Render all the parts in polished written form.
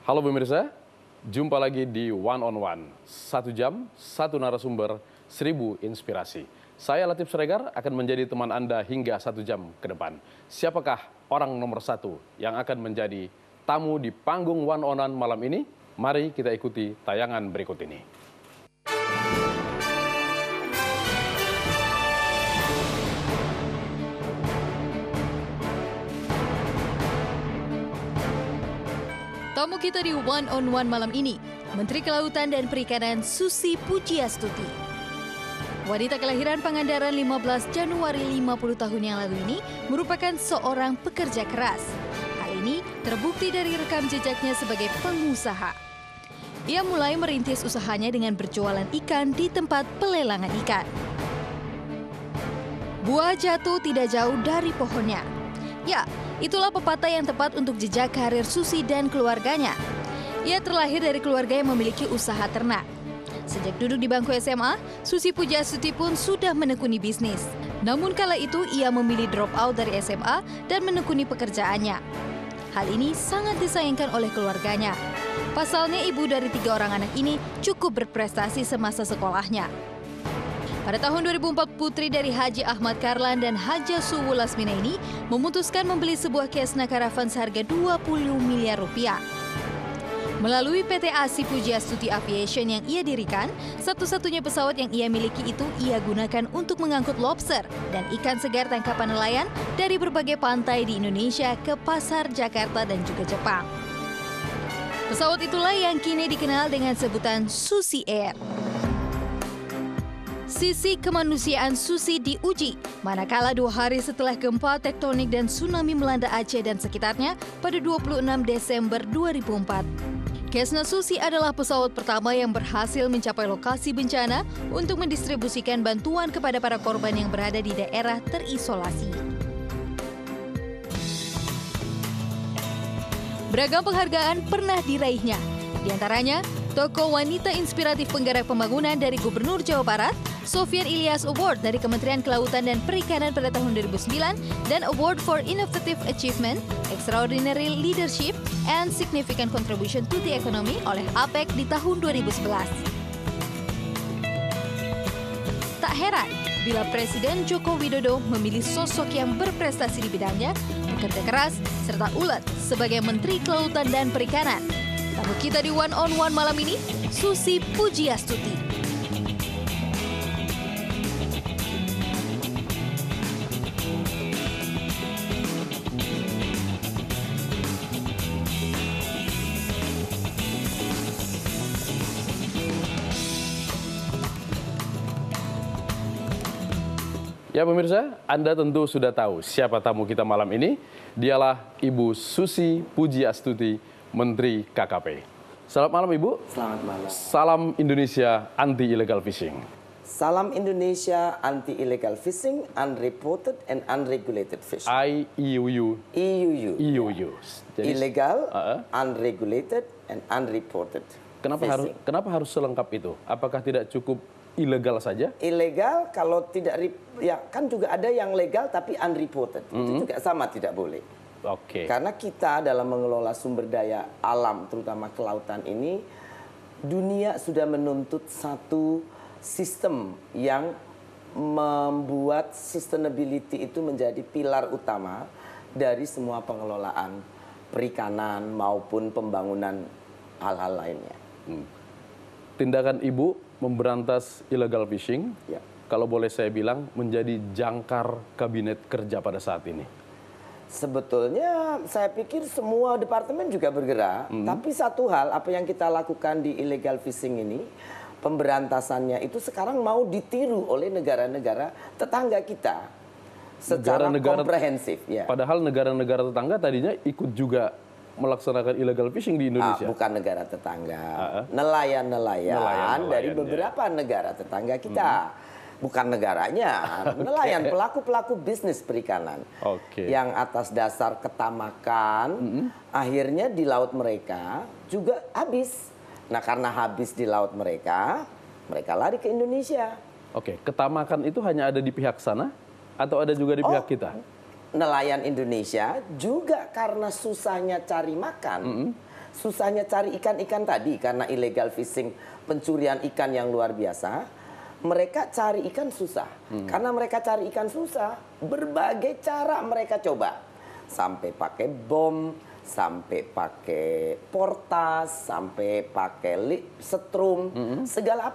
Halo pemirsa, jumpa lagi di One on One. 1 jam, 1 narasumber, 1000 inspirasi. Saya Latif Siregar akan menjadi teman Anda hingga 1 jam ke depan. Siapakah orang nomor 1 yang akan menjadi tamu di panggung One on One malam ini? Mari kita ikuti tayangan berikut ini. Tamu kita di One on One malam ini, Menteri Kelautan dan Perikanan Susi Pujiastuti. Wanita kelahiran Pangandaran 15 Januari 50 tahun yang lalu ini merupakan seorang pekerja keras. Hal ini terbukti dari rekam jejaknya sebagai pengusaha. Ia mulai merintis usahanya dengan berjualan ikan di tempat pelelangan ikan. Buah jatuh tidak jauh dari pohonnya. Ya, itulah pepatah yang tepat untuk jejak karir Susi dan keluarganya. Ia terlahir dari keluarga yang memiliki usaha ternak. Sejak duduk di bangku SMA, Susi Pujiastuti pun sudah menekuni bisnis. Namun kala itu ia memilih drop out dari SMA dan menekuni pekerjaannya. Hal ini sangat disayangkan oleh keluarganya. Pasalnya ibu dari 3 orang anak ini cukup berprestasi semasa sekolahnya. Pada tahun 2004, putri dari Haji Ahmad Karlan dan Haja Suwu Lasmina ini memutuskan membeli sebuah Cessna Caravan seharga 20 miliar rupiah. Melalui PT ASI Pujiastuti Aviation yang ia dirikan, satu-satunya pesawat yang ia miliki itu ia gunakan untuk mengangkut lobster dan ikan segar tangkapan nelayan dari berbagai pantai di Indonesia ke pasar Jakarta dan juga Jepang. Pesawat itulah yang kini dikenal dengan sebutan Susi Air. Sisi kemanusiaan Susi diuji, manakala 2 hari setelah gempa tektonik dan tsunami melanda Aceh dan sekitarnya pada 26 Desember 2004. Cessna Susi adalah pesawat pertama yang berhasil mencapai lokasi bencana untuk mendistribusikan bantuan kepada para korban yang berada di daerah terisolasi. Beragam penghargaan pernah diraihnya, di antaranya Tokoh Wanita Inspiratif Penggerak Pembangunan dari Gubernur Jawa Barat, Sofyan Ilyas Award dari Kementerian Kelautan dan Perikanan pada tahun 2009, dan Award for Innovative Achievement, Extraordinary Leadership, and Significant Contribution to the Economy oleh APEC di tahun 2011. Tak heran bila Presiden Joko Widodo memilih sosok yang berprestasi di bidangnya, bekerja keras, serta ulet sebagai Menteri Kelautan dan Perikanan. Tamu kita di One on One malam ini, Susi Pujiastuti. Ya pemirsa, Anda tentu sudah tahu siapa tamu kita malam ini. Dialah Ibu Susi Pujiastuti, Menteri KKP. Selamat malam Ibu. Selamat malam. Salam Indonesia Anti Illegal Fishing. Salam Indonesia Anti Illegal Fishing, Unreported and Unregulated Fishing. IUU. IUU. Jadi, Illegal, Unregulated and Unreported. Kenapa harus selengkap itu? Apakah tidak cukup ilegal saja? Ilegal kalau tidak, ya kan juga ada yang legal tapi unreported. Itu juga sama, tidak boleh. Oke. Karena kita dalam mengelola sumber daya alam, terutama kelautan ini, dunia sudah menuntut satu sistem yang membuat sustainability itu menjadi pilar utama dari semua pengelolaan perikanan maupun pembangunan hal-hal lainnya. Tindakan Ibu memberantas illegal fishing, Ya. kalau boleh saya bilang, menjadi jangkar kabinet kerja pada saat ini. Sebetulnya saya pikir semua departemen juga bergerak, tapi satu hal apa yang kita lakukan di illegal fishing ini, pemberantasannya itu sekarang mau ditiru oleh negara-negara tetangga kita secara komprehensif. Ya. Padahal negara-negara tetangga tadinya ikut juga melaksanakan illegal fishing di Indonesia. Bukan negara tetangga, nelayan dari beberapa negara tetangga kita. Bukan negaranya, nelayan, pelaku-pelaku bisnis perikanan. Yang atas dasar ketamakan, akhirnya di laut mereka juga habis. Nah karena habis di laut mereka lari ke Indonesia. Oke, ketamakan itu hanya ada di pihak sana atau ada juga di pihak kita? Nelayan Indonesia juga karena susahnya cari makan, susahnya cari ikan-ikan tadi karena illegal fishing, pencurian ikan yang luar biasa, mereka cari ikan susah. Karena mereka cari ikan susah, berbagai cara mereka coba. Sampai pakai bom, sampai pakai portas, sampai pakai setrum, segala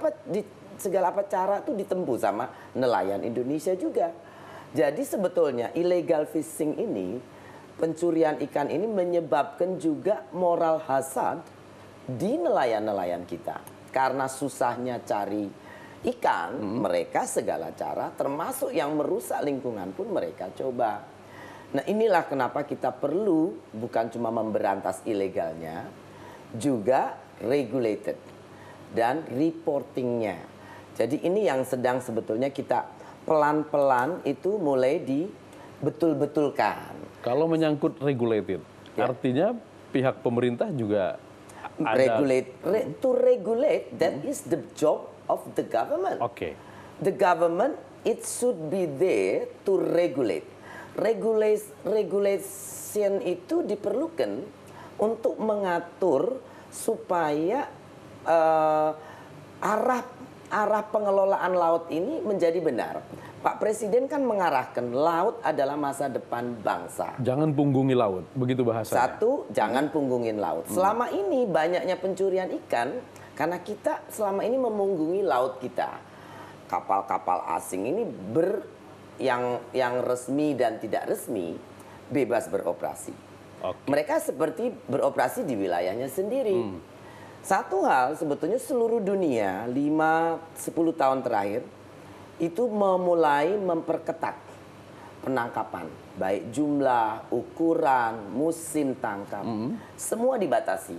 apa cara itu ditempuh sama nelayan Indonesia juga. Jadi sebetulnya illegal fishing ini, pencurian ikan ini menyebabkan juga moral hazard di nelayan-nelayan kita. Karena susahnya cari ikan, mereka segala cara termasuk yang merusak lingkungan pun mereka coba. Nah inilah kenapa kita perlu bukan cuma memberantas ilegalnya, juga regulated dan reportingnya. Jadi ini yang sedang sebetulnya kita pelan-pelan itu mulai dibetul-betulkan. Kalau menyangkut regulated, artinya pihak pemerintah juga ada... To regulate, that is the job of the government. Oke. The government, it should be there to regulate. Regulation itu diperlukan untuk mengatur supaya arah pengelolaan laut ini menjadi benar. Pak Presiden kan mengarahkan laut adalah masa depan bangsa. Jangan punggungi laut, begitu bahasanya. Satu, jangan punggungin laut. Selama ini banyaknya pencurian ikan karena kita selama ini memunggungi laut kita. Kapal-kapal asing ini yang resmi dan tidak resmi bebas beroperasi. Oke. Mereka seperti beroperasi di wilayahnya sendiri. Satu hal sebetulnya seluruh dunia 5-10 tahun terakhir itu memulai memperketat penangkapan. Baik jumlah, ukuran, musim tangkap, semua dibatasi.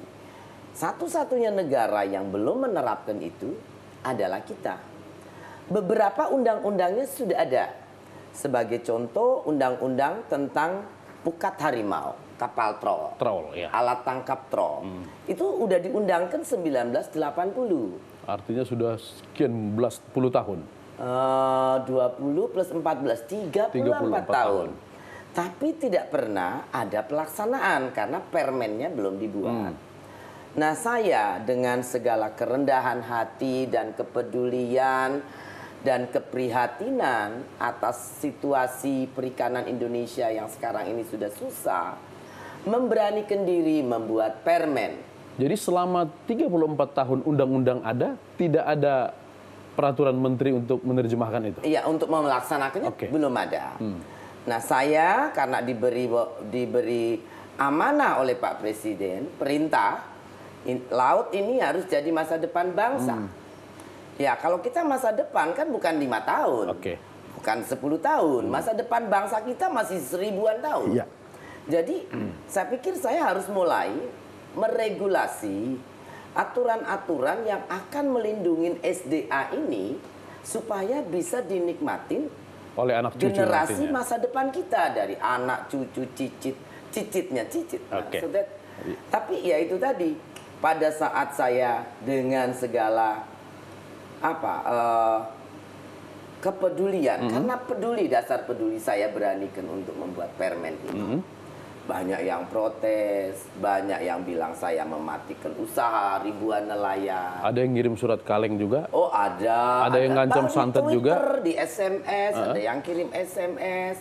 Satu-satunya negara yang belum menerapkan itu adalah kita. Beberapa undang-undangnya sudah ada. Sebagai contoh undang-undang tentang pukat harimau. Kapal troll, ya. Alat tangkap troll. Itu udah diundangkan 1980. Artinya sudah sekian puluh tahun. 20 plus 14, 34 tahun. Tapi tidak pernah ada pelaksanaan karena permennya belum dibuat. Nah saya dengan segala kerendahan hati dan kepedulian dan keprihatinan atas situasi perikanan Indonesia yang sekarang ini sudah susah, memberanikan diri membuat permen. Jadi selama 34 tahun undang-undang ada, tidak ada peraturan menteri untuk menerjemahkan itu? Iya, untuk melaksanakannya belum ada. Nah saya karena diberi amanah oleh Pak Presiden, perintah, laut ini harus jadi masa depan bangsa. Ya kalau kita masa depan kan bukan 5 tahun, bukan 10 tahun. Masa depan bangsa kita masih 1000-an tahun. Iya. Jadi saya pikir saya harus mulai meregulasi aturan-aturan yang akan melindungi SDA ini supaya bisa dinikmatin oleh anak cucu generasi nantinya. masa depan kita dari anak cucu cicitnya cicit. Tapi ya itu tadi pada saat saya dengan segala kepedulian karena dasar peduli saya beranikan untuk membuat permen ini. Banyak yang protes, banyak yang bilang saya mematikan usaha ribuan nelayan. Ada yang ngirim surat kaleng juga? Oh ada. Ada yang ngancam santet juga? Di SMS, ada yang kirim SMS.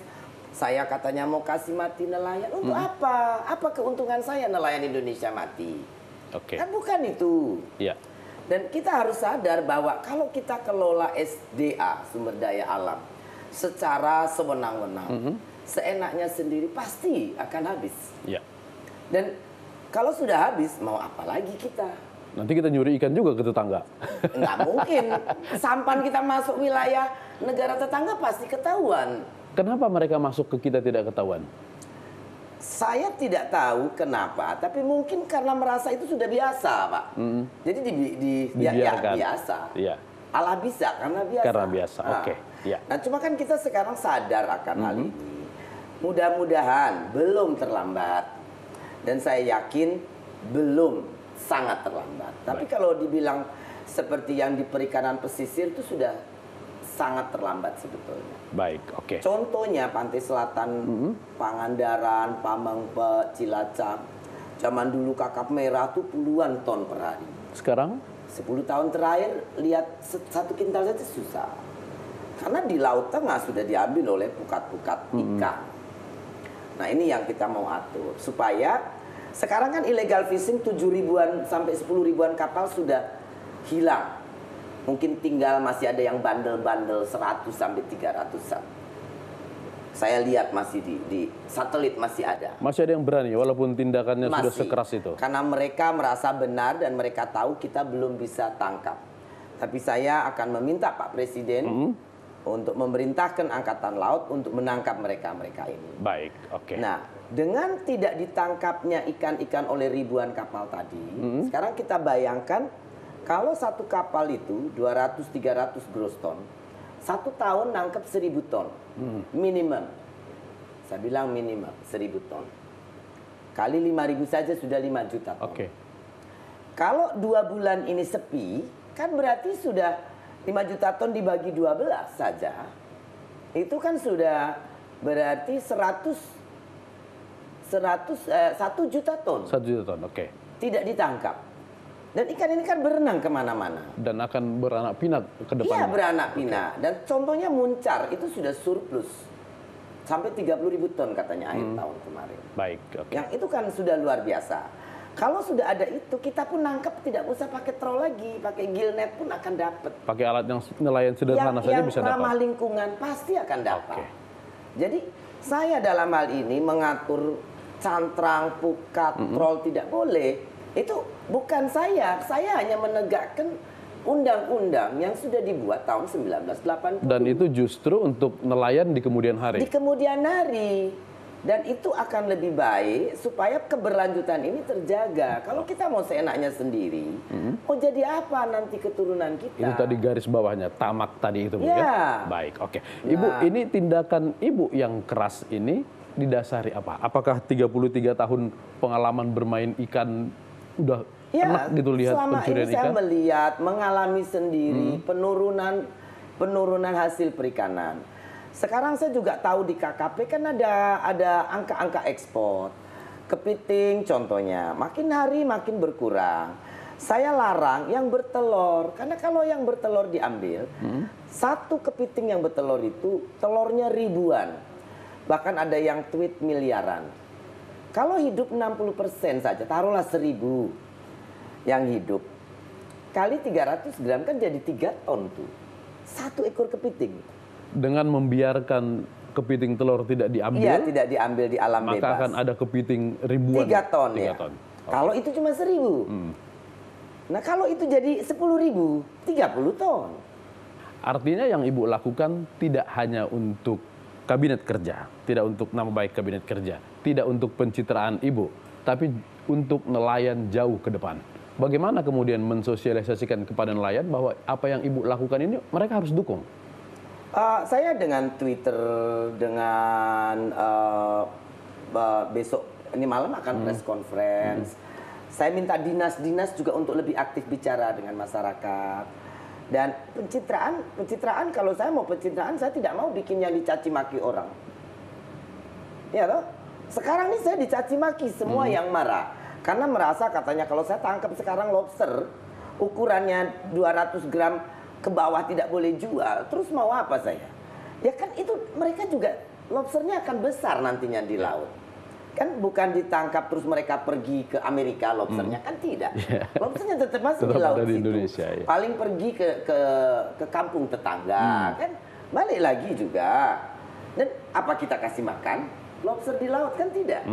Saya katanya mau kasih mati nelayan. Untuk apa? Apa keuntungan saya nelayan Indonesia mati? Kan bukan itu. Iya. Dan kita harus sadar bahwa kalau kita kelola SDA, sumber daya alam, secara sewenang-wenang, seenaknya sendiri pasti akan habis. Ya. Dan kalau sudah habis, mau apa lagi kita? Nanti kita nyuri ikan juga ke tetangga. Nggak mungkin. Sampan kita masuk wilayah negara tetangga pasti ketahuan. Kenapa mereka masuk ke kita tidak ketahuan? Saya tidak tahu kenapa, tapi mungkin karena merasa itu sudah biasa, Pak. Jadi dibiarkan. Biasa. Iya. Allah bisa karena biasa. Karena biasa, oke. Ya. Nah, cuma kan kita sekarang sadar akan hal ini. Mudah-mudahan belum terlambat. Dan saya yakin belum sangat terlambat. Tapi kalau dibilang seperti yang di perikanan pesisir itu sudah sangat terlambat sebetulnya. Baik, oke. Contohnya Pantai Selatan, Pangandaran, Pamengpe, Cilacap. Zaman dulu kakap merah tuh puluhan ton per hari. Sekarang? 10 tahun terakhir lihat satu kintal saja susah. Karena di laut tengah sudah diambil oleh pukat-pukat ikan. Nah ini yang kita mau atur. Supaya sekarang kan illegal fishing 7 ribuan sampai 10 ribuan kapal sudah hilang. Mungkin tinggal masih ada yang bandel-bandel 100 sampai 300-an. Saya lihat masih di satelit masih ada. Masih ada yang berani walaupun tindakannya sudah sekeras itu. Karena mereka merasa benar dan mereka tahu kita belum bisa tangkap. Tapi saya akan meminta Pak Presiden untuk memerintahkan Angkatan Laut untuk menangkap mereka-mereka ini. Baik, oke. Nah, dengan tidak ditangkapnya ikan-ikan oleh ribuan kapal tadi, sekarang kita bayangkan kalau satu kapal itu 200-300 gross ton, 1 tahun nangkep 1000 ton. Minimum. Saya bilang minimum 1000 ton. Kali 5.000 saja sudah 5 juta ton. Oke. Kalau 2 bulan ini sepi, kan berarti sudah 5 juta ton dibagi 12 saja. Itu kan sudah berarti 1 juta ton. 1 juta ton, oke. Tidak ditangkap. Dan ikan ini kan berenang kemana-mana. Dan akan beranak pinak ke depannya. Iya, beranak pinak. Dan contohnya Muncar itu sudah surplus. Sampai 30.000 ton katanya akhir tahun kemarin. Baik, oke. Yang itu kan sudah luar biasa. Kalau sudah ada itu, kita pun nangkep tidak usah pakai troll lagi. Pakai gillnet pun akan dapat. Pakai alat yang nelayan sederhana saja bisa dapat. Yang ramah lingkungan pasti akan dapat. Oke. Jadi saya dalam hal ini mengatur cantrang, pukat, troll tidak boleh. Itu bukan saya hanya menegakkan undang-undang yang sudah dibuat tahun 1980. Dan itu justru untuk nelayan di kemudian hari. Di kemudian hari. Dan itu akan lebih baik supaya keberlanjutan ini terjaga. Kalau kita mau seenaknya sendiri, mau jadi apa nanti keturunan kita? Itu tadi garis bawahnya, tamak tadi itu, Bu, ya? Baik, oke. Ibu, ini tindakan Ibu yang keras ini didasari apa? Apakah 33 tahun pengalaman bermain ikan udah enak gitu lihat pencurian ikan? Selama ini saya melihat, mengalami sendiri penurunan hasil perikanan. Sekarang saya juga tahu di KKP kan ada angka-angka ekspor. Kepiting contohnya, makin hari makin berkurang. Saya larang yang bertelur, karena kalau yang bertelur diambil, satu kepiting yang bertelur itu telurnya ribuan. Bahkan ada yang tweet miliaran. Kalau hidup 60% saja, taruhlah 1000 yang hidup. Kali 300 gram kan jadi 3 ton tuh. 1 ekor kepiting. Dengan membiarkan kepiting telur tidak diambil, iya, tidak diambil di alam maka bebas. akan ada kepiting ribuan. 3 ton 3 ya. ton. Kalau itu cuma 1000. Nah kalau itu jadi 10.000, 30 ton. Artinya yang Ibu lakukan tidak hanya untuk kabinet kerja, tidak untuk nama baik kabinet kerja, tidak untuk pencitraan Ibu, tapi untuk nelayan jauh ke depan. Bagaimana kemudian mensosialisasikan kepada nelayan bahwa apa yang Ibu lakukan ini mereka harus dukung? Saya dengan Twitter, dengan besok ini malam akan press conference. Saya minta dinas-dinas juga untuk lebih aktif bicara dengan masyarakat. Dan pencitraan kalau saya mau pencitraan, saya tidak mau bikin yang dicaci maki orang. Ya toh? Sekarang ini saya dicaci maki semua yang marah. Karena merasa katanya kalau saya tangkap sekarang lobster, ukurannya 200 gram ke bawah tidak boleh jual, terus mau apa saya? Ya kan itu mereka juga lobsternya akan besar nantinya di laut. Kan bukan ditangkap terus mereka pergi ke Amerika lobsternya, kan tidak. Lobsternya tetap masih di laut di situ. Indonesia, ya. Paling pergi ke kampung tetangga, kan balik lagi juga. Dan apa kita kasih makan? Lobster di laut kan tidak.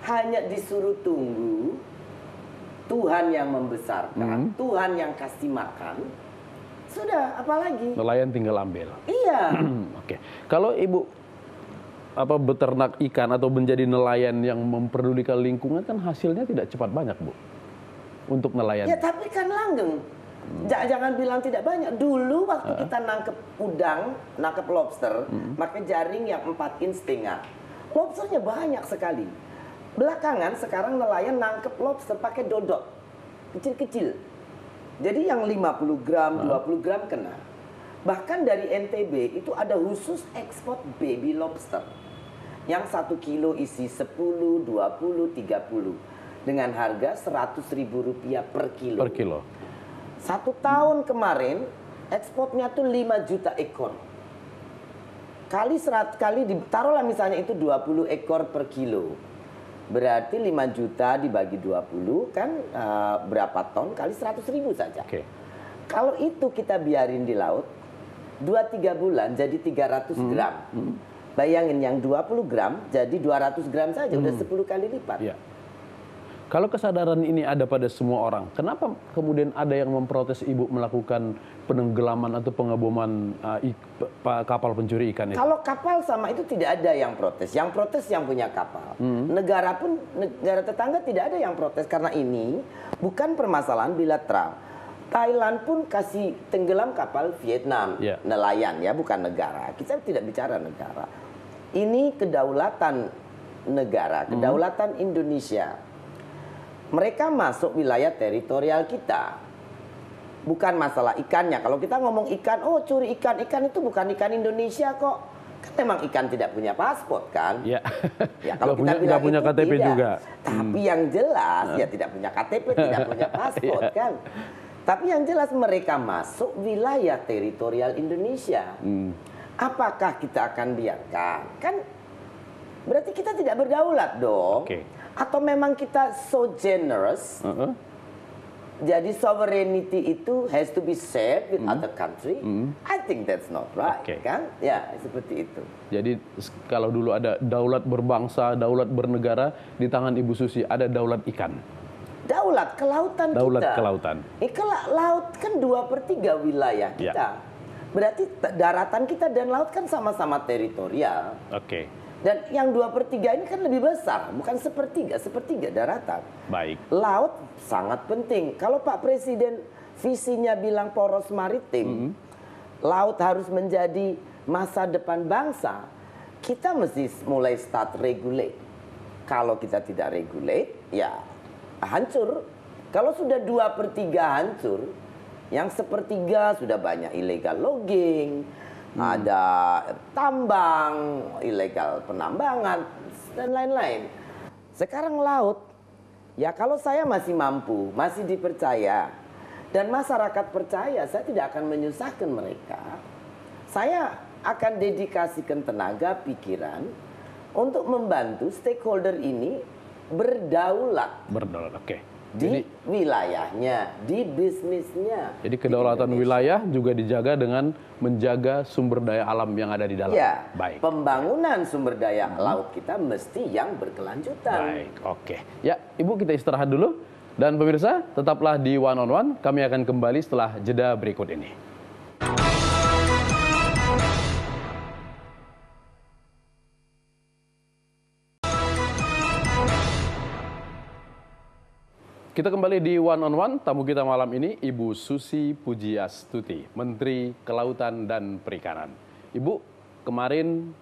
Hanya disuruh tunggu Tuhan yang membesarkan, Tuhan yang kasih makan. Sudah, apalagi? Nelayan tinggal ambil. Iya. Oke. Kalau Ibu beternak ikan atau menjadi nelayan yang memperdulikan lingkungan kan hasilnya tidak cepat banyak, Bu. Untuk nelayan. Ya tapi kan langgeng. Jangan bilang tidak banyak. Dulu waktu kita nangkep udang, nangkep lobster, pakai jaring yang 4,5 inch. Lobsternya banyak sekali. Belakangan sekarang nelayan nangkep lobster pakai dodot. Kecil-kecil. Jadi yang 50 gram, 20 gram kena. Bahkan dari NTB itu ada khusus ekspor baby lobster. Yang 1 kilo isi 10, 20, 30. dengan harga Rp100.000 per kilo. Per kilo. 1 tahun kemarin ekspornya tuh 5 juta ekor. Kali taruhlah misalnya itu 20 ekor per kilo. Berarti 5 juta dibagi 20 kan berapa ton kali 100.000 saja. Oke. Kalau itu kita biarin di laut 2-3 bulan jadi 300 gram. Bayangin yang 20 gram jadi 200 gram saja udah 10 kali lipat. Ya. Kalau kesadaran ini ada pada semua orang, kenapa kemudian ada yang memprotes Ibu melakukan penenggelaman atau pengeboman kapal pencuri ikan itu? Kalau kapal sama itu tidak ada yang protes. Yang protes yang punya kapal. Negara tetangga tidak ada yang protes karena ini bukan permasalahan bilateral. Thailand pun kasih tenggelam kapal Vietnam, nelayan ya, bukan negara. Kita tidak bicara negara. Ini kedaulatan negara, kedaulatan Indonesia. Mereka masuk wilayah teritorial kita. Bukan masalah ikannya. Kalau kita ngomong ikan, oh curi ikan. Ikan itu bukan ikan Indonesia kok. Kan memang ikan tidak punya paspor kan. Ya, ya kalau kita bilang punya KTP tidak. juga. Tapi yang jelas, ya tidak punya KTP, tidak punya paspor kan. Tapi yang jelas mereka masuk wilayah teritorial Indonesia. Apakah kita akan biarkan? Kan berarti kita tidak berdaulat dong. Atau memang kita so generous, jadi sovereignty itu has to be shared with other country. I think that's not right, kan? Ya, seperti itu. Jadi kalau dulu ada daulat berbangsa, daulat bernegara, di tangan Ibu Susi ada daulat ikan. Daulat kelautan daulat kita. Kelautan. Laut kan 2/3 wilayah kita. Berarti daratan kita dan laut kan sama-sama teritorial. Dan yang 2/3 ini kan lebih besar, bukan sepertiga daratan. Baik. Laut sangat penting. Kalau Pak Presiden visinya bilang poros maritim, laut harus menjadi masa depan bangsa, kita mesti mulai start regulate. Kalau kita tidak regulate, ya hancur. Kalau sudah 2/3 hancur, yang 1/3 sudah banyak illegal logging, ada tambang, ilegal penambangan, dan lain-lain. Sekarang laut, ya kalau saya masih mampu, masih dipercaya, dan masyarakat percaya, saya tidak akan menyusahkan mereka. Saya akan dedikasikan tenaga, pikiran, untuk membantu stakeholder ini berdaulat. Berdaulat, Di wilayahnya, di bisnisnya. Jadi kedaulatan wilayah juga dijaga dengan menjaga sumber daya alam yang ada di dalam. Ya, baik. Pembangunan sumber daya laut kita mesti yang berkelanjutan. Baik, Ya, Ibu kita istirahat dulu. Dan pemirsa, tetaplah di One on One. Kami akan kembali setelah jeda berikut ini. Kita kembali di One on One, tamu kita malam ini Ibu Susi Pujiastuti, Menteri Kelautan dan Perikanan. Ibu, kemarin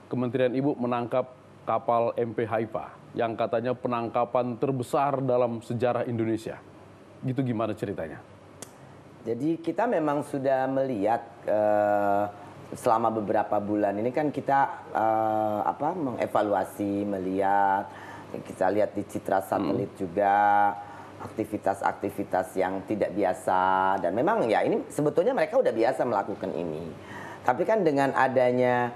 Kementerian Ibu menangkap kapal MP Haifa yang katanya penangkapan terbesar dalam sejarah Indonesia. Gitu gimana ceritanya? Jadi kita memang sudah melihat selama beberapa bulan ini kan kita mengevaluasi, melihat. Kita lihat di citra satelit juga aktivitas-aktivitas yang tidak biasa, dan memang ya ini sebetulnya mereka udah biasa melakukan ini. Tapi kan dengan adanya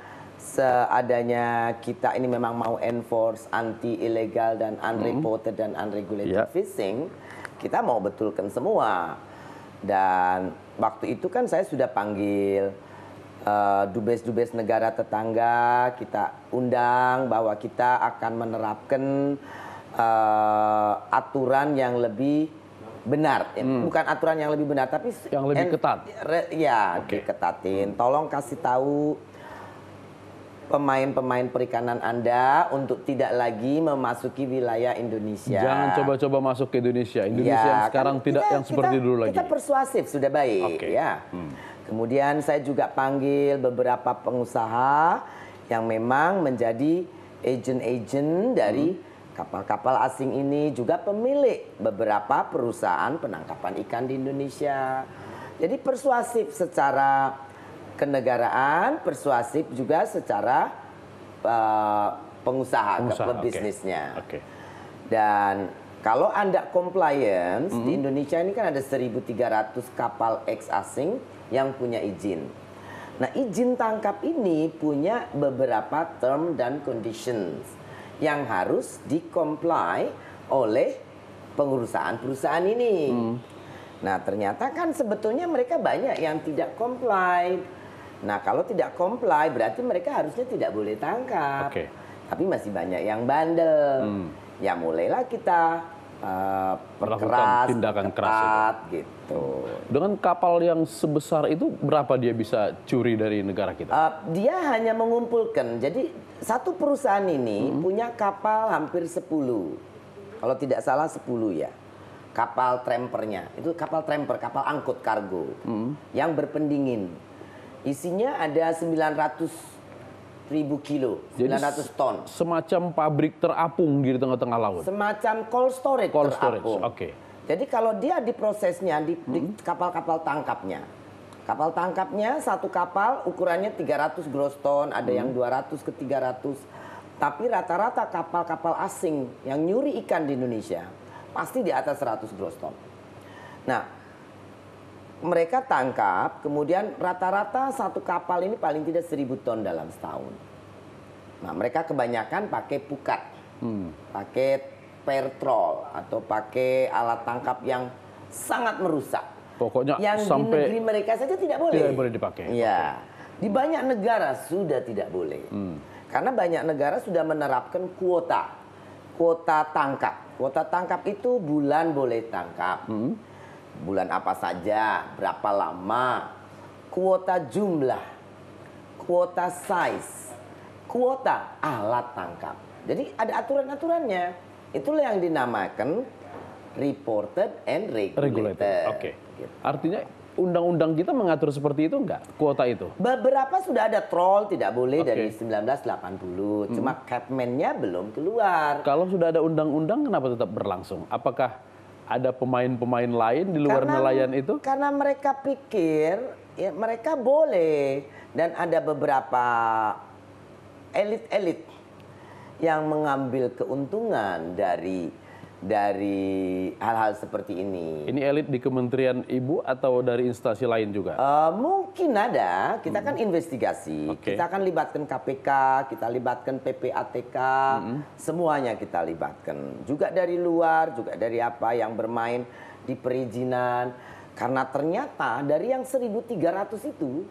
kita ini memang mau enforce anti ilegal dan unreported dan unregulated fishing, kita mau betulkan semua. Dan waktu itu kan saya sudah panggil dubes-dubes negara tetangga, kita undang bahwa kita akan menerapkan aturan yang lebih benar. Bukan aturan yang lebih benar, tapi yang lebih ketat. Diketatin. Tolong kasih tahu pemain-pemain perikanan Anda untuk tidak lagi memasuki wilayah Indonesia. Jangan coba-coba masuk ke Indonesia. Indonesia yang sekarang tidak yang seperti dulu lagi. Kita persuasif, sudah baik. Ya. Kemudian saya juga panggil beberapa pengusaha yang memang menjadi agent-agent dari kapal-kapal asing ini, juga pemilik beberapa perusahaan penangkapan ikan di Indonesia. Jadi persuasif secara kenegaraan, persuasif juga secara pengusaha, ke bisnisnya. Dan Kalau Anda compliance, di Indonesia ini kan ada 1.300 kapal ex asing yang punya izin. Nah, izin tangkap ini punya beberapa term dan conditions yang harus di-comply oleh perusahaan ini. Nah, ternyata kan sebetulnya mereka banyak yang tidak comply. Nah, kalau tidak comply berarti mereka harusnya tidak boleh tangkap. Tapi masih banyak yang bandel. Ya mulailah kita melakukan tindakan keras gitu. Dengan kapal yang sebesar itu berapa dia bisa curi dari negara kita? Dia hanya mengumpulkan. Jadi satu perusahaan ini punya kapal hampir 10. Kalau tidak salah 10 ya. Kapal trampernya. Itu kapal tramper, kapal angkut kargo. Yang berpendingin. Isinya ada 900.000 kilo, 900 ton. Semacam pabrik terapung di tengah-tengah laut. Semacam cold storage terapung. Jadi kalau dia diprosesnya di kapal-kapal tangkapnya. Kapal tangkapnya satu kapal ukurannya 300 gross ton, ada yang 200 ke 300. Tapi rata-rata kapal-kapal asing yang nyuri ikan di Indonesia pasti di atas 100 gross ton. Nah, mereka tangkap, kemudian rata-rata satu kapal ini paling tidak 1.000 ton dalam setahun. Nah, mereka kebanyakan pakai pukat, pakai pertrol, atau pakai alat tangkap yang sangat merusak. Pokoknya yang sampai di negeri mereka saja tidak boleh. Tidak boleh dipakai. Ya, di banyak negara sudah tidak boleh. Karena banyak negara sudah menerapkan kuota tangkap. Kuota tangkap itu bulan boleh tangkap. Bulan apa saja, berapa lama, kuota jumlah, kuota size, kuota alat tangkap. Jadi ada aturan-aturannya. Itulah yang dinamakan reported and regulated. Artinya undang-undang kita mengatur seperti itu enggak? Kuota itu? Beberapa sudah ada troll tidak boleh dari 1980. Cuma Capman-nya belum keluar. Kalau sudah ada undang-undang kenapa tetap berlangsung? Apakah ada pemain-pemain lain di luar nelayan itu? Karena mereka pikir ya mereka boleh. Dan ada beberapa elit-elit yang mengambil keuntungan dari hal-hal seperti ini. Ini elit di Kementerian Ibu atau dari instansi lain juga? Mungkin ada. Kita kan investigasi. Kita akan libatkan KPK, kita libatkan PPATK, semuanya kita libatkan. Juga dari luar, juga dari apa yang bermain di perizinan. Karena ternyata dari yang 1.300 itu,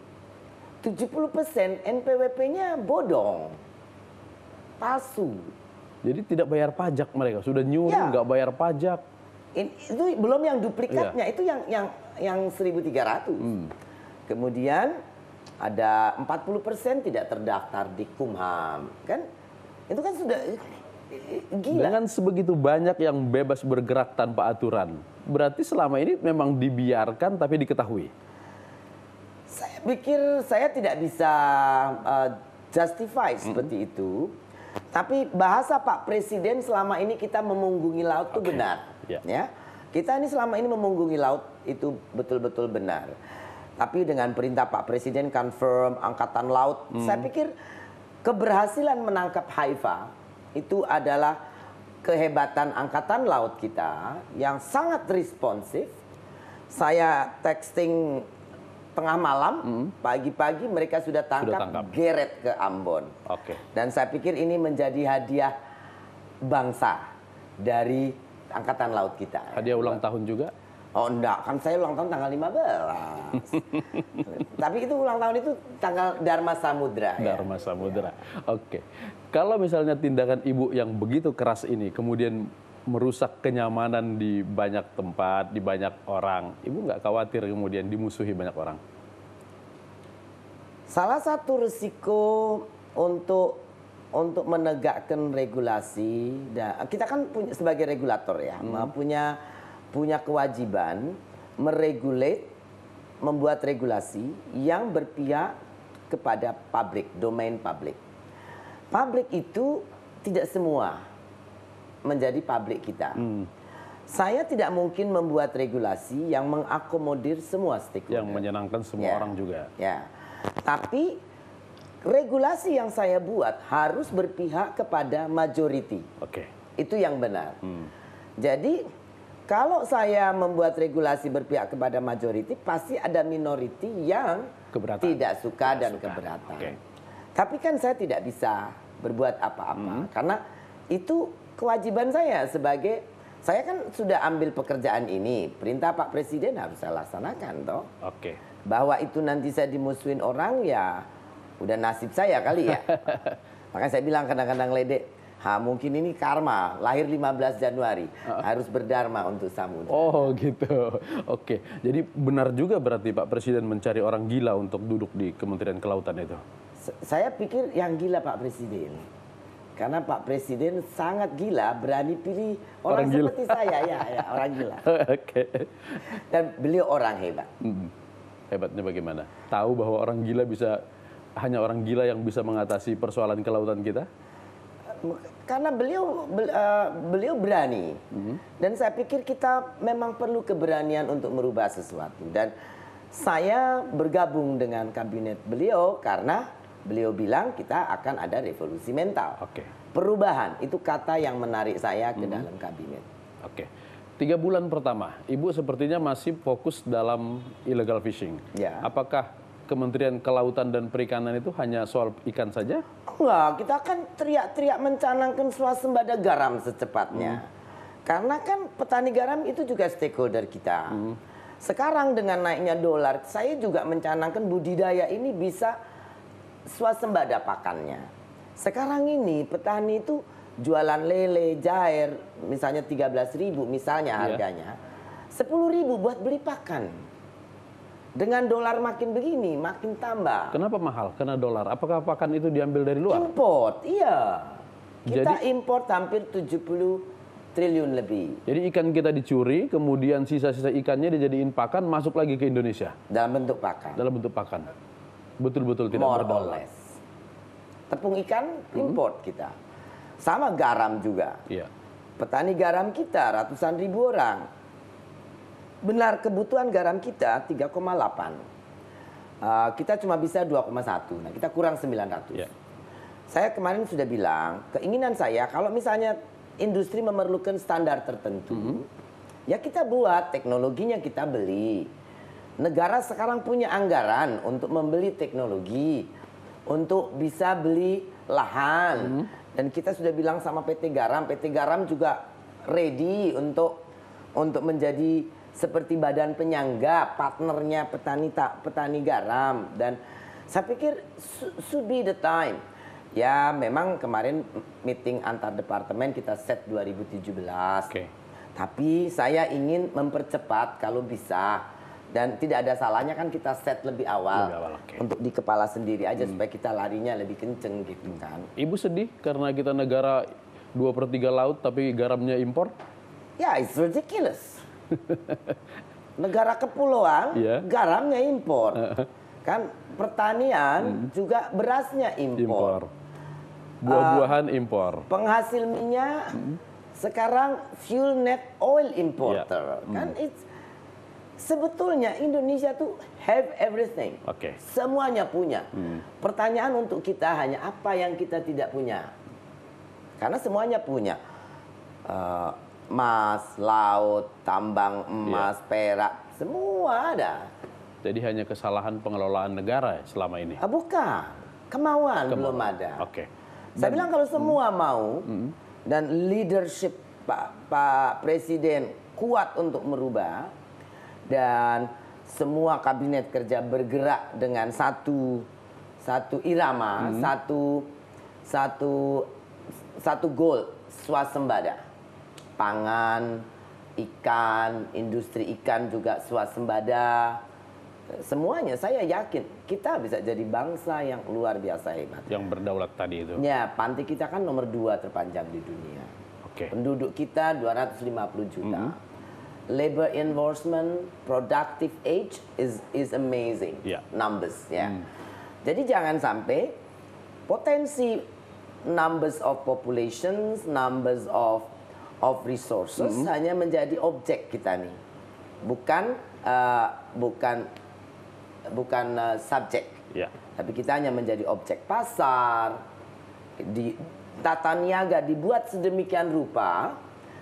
70% NPWP-nya bodong, palsu. Jadi tidak bayar pajak mereka, sudah nyuri nggak bayar pajak. Itu belum yang duplikatnya, itu yang 1.300. Kemudian ada 40% tidak terdaftar di Kumham, kan? Itu kan sudah gila. Dengan sebegitu banyak yang bebas bergerak tanpa aturan, berarti selama ini memang dibiarkan tapi diketahui. Saya pikir saya tidak bisa justify seperti itu. Tapi bahasa Pak Presiden selama ini kita memunggungi laut itu benar. Ya, kita ini selama ini memunggungi laut itu betul-betul benar. Tapi dengan perintah Pak Presiden confirm Angkatan Laut, saya pikir keberhasilan menangkap Haifa itu adalah kehebatan Angkatan Laut kita yang sangat responsif. Saya texting tengah malam, pagi-pagi mereka sudah tangkap, geret ke Ambon. Dan saya pikir ini menjadi hadiah bangsa dari Angkatan Laut kita. Hadiah ulang tahun juga? Oh enggak, kan saya ulang tahun tanggal 15. Tapi itu ulang tahun itu tanggal Dharma Samudra. Dharma Samudra. Kalau misalnya tindakan Ibu yang begitu keras ini kemudian merusak kenyamanan di banyak tempat, di banyak orang, Ibu nggak khawatir kemudian dimusuhi banyak orang? Salah satu risiko untuk menegakkan regulasi, kita kan sebagai regulator ya, punya kewajiban meregulate, membuat regulasi yang berpihak kepada publik, domain publik. Publik itu tidak semua menjadi publik kita. Saya tidak mungkin membuat regulasi yang mengakomodir semua stakeholder. Yang menyenangkan semua orang juga. Ya, tapi regulasi yang saya buat harus berpihak kepada majority. Itu yang benar. Jadi kalau saya membuat regulasi berpihak kepada majority, pasti ada minority yang Keberatan. tidak suka dan keberatan. Oke. Tapi kan saya tidak bisa berbuat apa-apa karena itu kewajiban saya sebagai, saya kan sudah ambil pekerjaan ini, perintah Pak Presiden harus saya laksanakan toh. Oke. Bahwa itu nanti saya dimusuhin orang, ya udah nasib saya kali ya. Makanya saya bilang kadang-kadang ledek, mungkin ini karma, lahir 15 Januari, harus berdharma untuk samudra. Oh gitu. Oke. Jadi benar juga berarti Pak Presiden mencari orang gila untuk duduk di Kementerian Kelautan itu. Saya pikir yang gila Pak Presiden. Karena Pak Presiden sangat gila, berani pilih orang gila. seperti saya, ya orang gila. Oke. Dan beliau orang hebat. Hebatnya bagaimana? Tahu bahwa orang gila hanya orang gila yang bisa mengatasi persoalan kelautan kita? Karena beliau berani. Dan saya pikir kita memang perlu keberanian untuk merubah sesuatu. Dan saya bergabung dengan kabinet beliau karena beliau bilang kita akan ada revolusi mental. Oke. Perubahan, itu kata yang menarik saya ke dalam kabinet. Oke. 3 bulan pertama, Ibu sepertinya masih fokus dalam illegal fishing. Ya. Apakah Kementerian Kelautan dan Perikanan itu hanya soal ikan saja? Enggak, kita akan teriak-teriak mencanangkan swasembada garam secepatnya. Karena kan petani garam itu juga stakeholder kita. Sekarang dengan naiknya dolar, saya juga mencanangkan budidaya ini bisa swasembada pakannya. Sekarang ini petani itu jualan lele, jair, misalnya 13.000 misalnya harganya. 10.000 buat beli pakan. Dengan dolar makin begini, makin tambah. Kenapa mahal? Karena dolar. Apakah pakan itu diambil dari luar? Import, iya. Kita Jadi- import hampir 70 triliun lebih. Jadi ikan kita dicuri, kemudian sisa-sisa ikannya dijadiin pakan, masuk lagi ke Indonesia Dalam bentuk pakan. dalam bentuk pakan. Betul-betul tidak More or berdaulat. less. Tepung ikan import kita. Sama garam juga. Iya. Petani garam kita ratusan ribu orang. Benar kebutuhan garam kita 3,8. Kita cuma bisa 2,1. Nah, kita kurang 900. Iya. Saya kemarin sudah bilang, keinginan saya kalau misalnya industri memerlukan standar tertentu, ya kita buat, teknologinya kita beli. Negara sekarang punya anggaran untuk membeli teknologi, untuk bisa beli lahan. Dan kita sudah bilang sama PT Garam juga ready untuk menjadi seperti badan penyangga, partnernya petani garam. Dan saya pikir should be the time. Ya memang kemarin meeting antar departemen kita set 2017. Oke. Tapi saya ingin mempercepat kalau bisa. Dan tidak ada salahnya kan kita set lebih awal. Lebih awal, oke. Untuk di kepala sendiri aja supaya kita larinya lebih kenceng gitu kan. Ibu sedih karena kita negara 2/3 laut tapi garamnya impor? Ya, it's ridiculous. Negara kepulauan, Iya. garamnya impor. Kan pertanian juga berasnya impor. Buah-buahan impor. Penghasil minyak sekarang fuel net oil importer. Kan sebetulnya Indonesia tuh have everything. Oke. Semuanya punya. Pertanyaan untuk kita hanya apa yang kita tidak punya. Karena semuanya punya. Emas, laut, tambang emas, perak, semua ada. Jadi hanya kesalahan pengelolaan negara selama ini. Bukan, kemauan belum ada. Oke. Saya bilang kalau semua mau dan leadership Pak Presiden kuat untuk merubah dan semua kabinet kerja bergerak dengan satu irama, satu goal, swasembada. Pangan, ikan, industri ikan juga swasembada. Semuanya saya yakin kita bisa jadi bangsa yang luar biasa hebat. Yang berdaulat tadi itu. Ya, pantai kita kan nomor 2 terpanjang di dunia. Oke. Penduduk kita 250 juta. Labor enforcement, productive age is amazing. Ya. Numbers ya. Jadi jangan sampai potensi numbers of populations, numbers of resources hanya menjadi objek kita nih. Bukan subjek. Ya. Tapi kita hanya menjadi objek pasar. Di tata niaga dibuat sedemikian rupa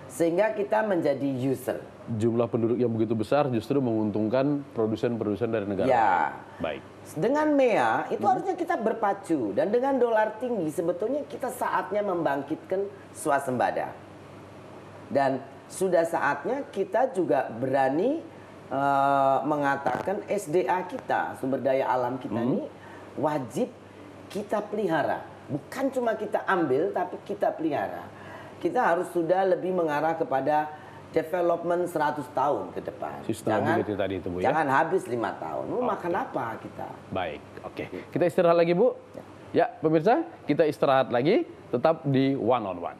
sehingga kita menjadi user. Jumlah penduduk yang begitu besar justru menguntungkan produsen-produsen dari negara Ya. lain. Baik. Dengan MEA itu harusnya kita berpacu, dan dengan dolar tinggi sebetulnya kita saatnya membangkitkan swasembada. Dan sudah saatnya kita juga berani mengatakan SDA kita, sumber daya alam kita ini wajib kita pelihara. Bukan cuma kita ambil, tapi kita pelihara. Kita harus sudah lebih mengarah kepada development 100 tahun ke depan. Sustainability tadi itu, Bu, ya? Jangan habis 5 tahun. Mau makan apa kita? Baik, oke. Kita istirahat lagi, Bu. Ya, pemirsa, kita istirahat lagi. Tetap di One on One.